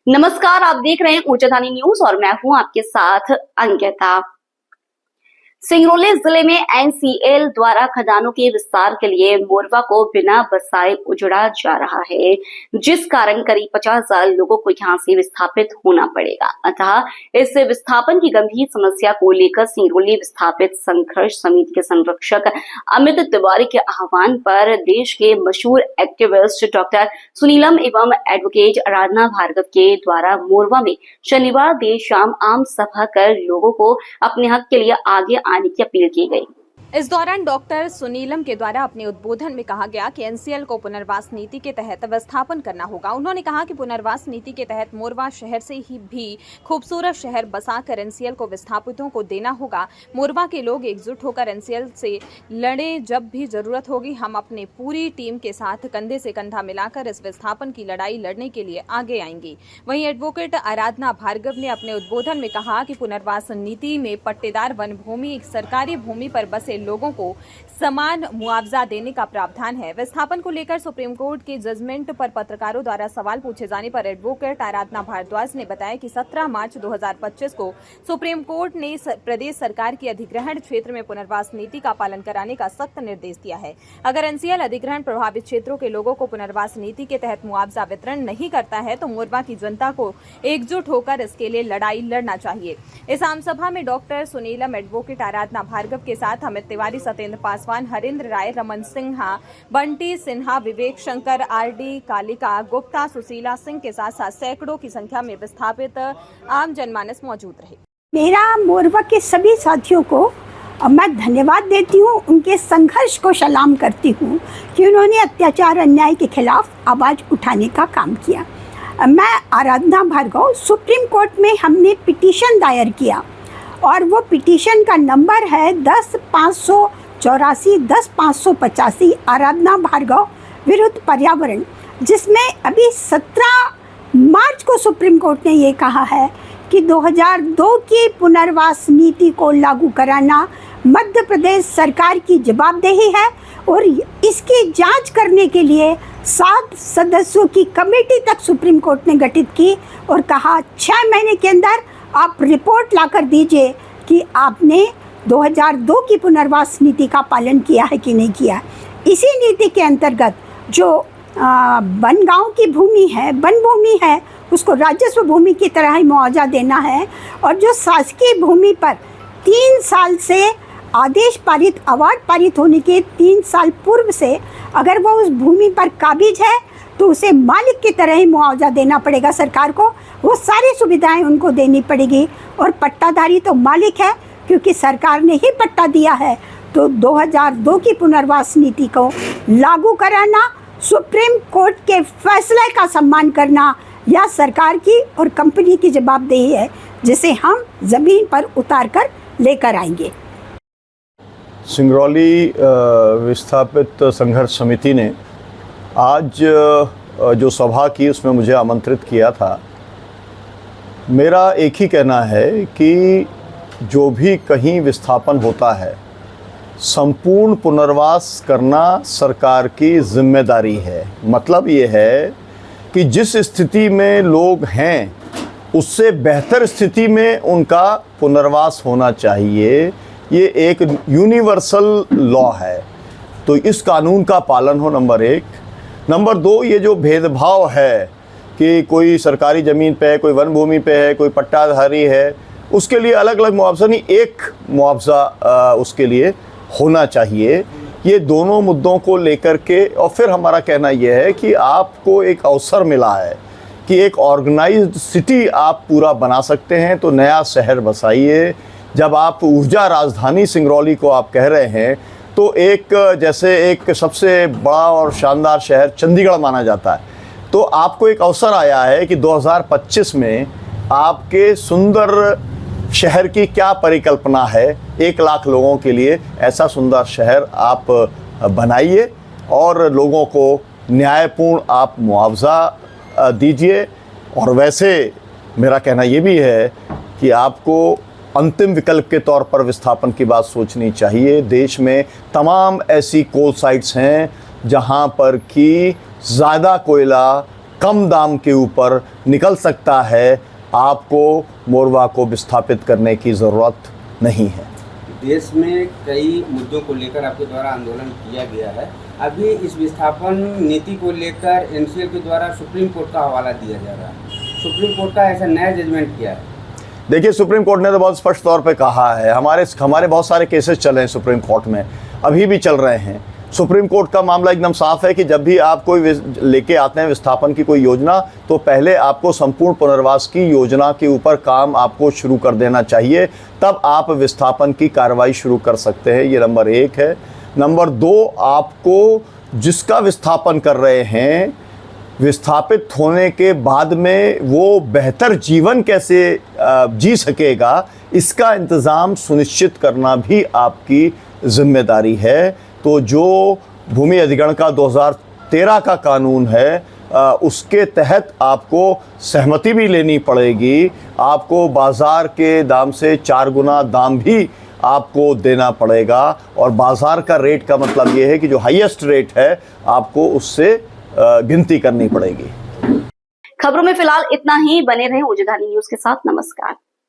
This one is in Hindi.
नमस्कार, आप देख रहे हैं ऊर्जाधानी न्यूज और मैं हूं आपके साथ अंकिता। सिंगरौली जिले में एनसीएल द्वारा खदानों के विस्तार के लिए मोरवा को बिना बसाए उजड़ा जा रहा है, जिस कारण करीब 50,000 लोगों को यहां से विस्थापित होना पड़ेगा। अतः इस विस्थापन की गंभीर समस्या को लेकर सिंगरौली विस्थापित संघर्ष समिति के संरक्षक अमित तिवारी के आह्वान पर देश के मशहूर एक्टिविस्ट डॉक्टर सुनीलम एवं एडवोकेट आराधना भार्गव के द्वारा मोरवा में शनिवार देर शाम आम सभा कर लोगों को अपने हक के लिए आगे आने की अपील की गई। इस दौरान डॉक्टर सुनीलम के द्वारा अपने उद्बोधन में कहा गया कि एनसीएल को पुनर्वास नीति के तहत विस्थापन करना होगा। उन्होंने कहा कि पुनर्वास नीति के तहत मोरवा शहर से ही भी खूबसूरत शहर बसाकर एनसीएल को विस्थापितों को देना होगा। मोरवा के लोग एकजुट होकर एनसीएल से लड़े, जब भी जरूरत होगी हम अपने पूरी टीम के साथ कंधे से कंधा मिलाकर इस विस्थापन की लड़ाई लड़ने के लिए आगे आएंगे। वहीं एडवोकेट आराधना भार्गव ने अपने उद्बोधन में कहा कि पुनर्वास नीति में पट्टेदार वन भूमि, सरकारी भूमि पर बसे लोगों को समान मुआवजा देने का प्रावधान है। विस्थापन को लेकर सुप्रीम कोर्ट के जजमेंट पर पत्रकारों द्वारा सवाल पूछे जाने पर एडवोकेट आराधना भारद्वाज ने बताया कि 17 मार्च 2025 को सुप्रीम कोर्ट ने प्रदेश सरकार की अधिग्रहण क्षेत्र में पुनर्वास नीति का पालन कराने का सख्त निर्देश दिया है। अगर एनसीएल अधिग्रहण प्रभावित क्षेत्रों के लोगों को पुनर्वास नीति के तहत मुआवजा वितरण नहीं करता है तो मोरवा की जनता को एकजुट होकर इसके लिए लड़ाई लड़ना चाहिए। इस आम सभा में डॉक्टर सुनीलम, एडवोकेट आराधना भार्गव के साथ अमित तिवारी, सत्येंद्र पासवान, हरिंद्र राय, रमन सिन्हा, बंटी सिन्हा, विवेक शंकर, आरडी कालिका गुप्ता, सुशीला सिंह के साथ साथ सैकड़ों की संख्या में विस्थापित आम जनमानस मौजूद रहे। मेरा मोरवा के सभी साथियों को मैं धन्यवाद देती हूँ, उनके संघर्ष को सलाम करती हूँ कि उन्होंने अत्याचार अन्याय के खिलाफ आवाज उठाने का काम किया। मैं आराधना भार्गव, सुप्रीम कोर्ट में हमने पिटीशन दायर किया और वो पिटीशन का नंबर है 10,584 10,585 आराधना भार्गव विरुद्ध पर्यावरण, जिसमें अभी 17 मार्च को सुप्रीम कोर्ट ने ये कहा है कि 2002 की पुनर्वास नीति को लागू कराना मध्य प्रदेश सरकार की जवाबदेही है और इसकी जांच करने के लिए 7 सदस्यों की कमेटी तक सुप्रीम कोर्ट ने गठित की और कहा 6 महीने के अंदर आप रिपोर्ट लाकर दीजिए कि आपने 2002 की पुनर्वास नीति का पालन किया है कि नहीं किया। इसी नीति के अंतर्गत जो बनगांव की भूमि है, वन भूमि है, उसको राजस्व भूमि की तरह ही मुआवजा देना है और जो शासकीय भूमि पर 3 साल से आदेश पारित, अवार्ड पारित होने के 3 साल पूर्व से अगर वो उस भूमि पर काबिज है तो उसे मालिक की तरह ही मुआवजा देना पड़ेगा सरकार को। वो सारी सुविधाएं उनको देनी पड़ेगी और पट्टाधारी तो मालिक है क्योंकि सरकार ने ही पट्टा दिया है। तो 2002 की पुनर्वास नीति को लागू कराना, सुप्रीम कोर्ट के फैसले का सम्मान करना यह सरकार की और कंपनी की जवाबदेही है, जिसे हम ज़मीन पर उतार कर लेकर आएंगे। सिंगरौली विस्थापित संघर्ष समिति ने आज जो सभा की उसमें मुझे आमंत्रित किया था। मेरा एक ही कहना है कि जो भी कहीं विस्थापन होता है, संपूर्ण पुनर्वास करना सरकार की जिम्मेदारी है। मतलब ये है कि जिस स्थिति में लोग हैं उससे बेहतर स्थिति में उनका पुनर्वास होना चाहिए। ये एक यूनिवर्सल लॉ है, तो इस कानून का पालन हो, नंबर 1। नंबर 2, ये जो भेदभाव है कि कोई सरकारी ज़मीन पे है, कोई वन भूमि पे है, कोई पट्टाधारी है, उसके लिए अलग अलग मुआवजा नहीं, एक मुआवजा उसके लिए होना चाहिए। ये दोनों मुद्दों को लेकर के और फिर हमारा कहना यह है कि आपको एक अवसर मिला है कि एक ऑर्गेनाइज्ड सिटी आप पूरा बना सकते हैं, तो नया शहर बसाइए। जब आप ऊर्जा राजधानी सिंगरौली को आप कह रहे हैं तो एक जैसे एक सबसे बड़ा और शानदार शहर चंडीगढ़ माना जाता है, तो आपको एक अवसर आया है कि 2025 में आपके सुंदर शहर की क्या परिकल्पना है। 1 लाख लोगों के लिए ऐसा सुंदर शहर आप बनाइए और लोगों को न्यायपूर्ण आप मुआवजा दीजिए। और वैसे मेरा कहना ये भी है कि आपको अंतिम विकल्प के तौर पर विस्थापन की बात सोचनी चाहिए। देश में तमाम ऐसी कोल साइट्स हैं जहां पर कि ज़्यादा कोयला कम दाम के ऊपर निकल सकता है, आपको मोरवा को विस्थापित करने की ज़रूरत नहीं है। देश में कई मुद्दों को लेकर आपके द्वारा आंदोलन किया गया है। अभी इस विस्थापन नीति को लेकर एनसीएल के द्वारा सुप्रीम कोर्ट का हवाला दिया जा रहा है। सुप्रीम कोर्ट का ऐसा नया जजमेंट किया है। देखिए, सुप्रीम कोर्ट ने तो बहुत स्पष्ट तौर पे कहा है, हमारे बहुत सारे केसेस चले हैं सुप्रीम कोर्ट में, अभी भी चल रहे हैं। सुप्रीम कोर्ट का मामला एकदम साफ है कि जब भी आप कोई लेके आते हैं विस्थापन की कोई योजना, तो पहले आपको संपूर्ण पुनर्वास की योजना के ऊपर काम आपको शुरू कर देना चाहिए, तब आप विस्थापन की कार्रवाई शुरू कर सकते हैं। ये नंबर 1 है। नंबर 2, आपको जिसका विस्थापन कर रहे हैं, विस्थापित होने के बाद में वो बेहतर जीवन कैसे जी सकेगा, इसका इंतज़ाम सुनिश्चित करना भी आपकी जिम्मेदारी है। तो जो भूमि अधिग्रहण का 2013 का कानून है, उसके तहत आपको सहमति भी लेनी पड़ेगी, आपको बाज़ार के दाम से 4 गुना दाम भी आपको देना पड़ेगा, और बाज़ार का रेट का मतलब ये है कि जो हाईएस्ट रेट है आपको उससे गिनती करनी पड़ेगी। खबरों में फिलहाल इतना ही। बने रहें ओजधानी न्यूज़ के साथ। नमस्कार।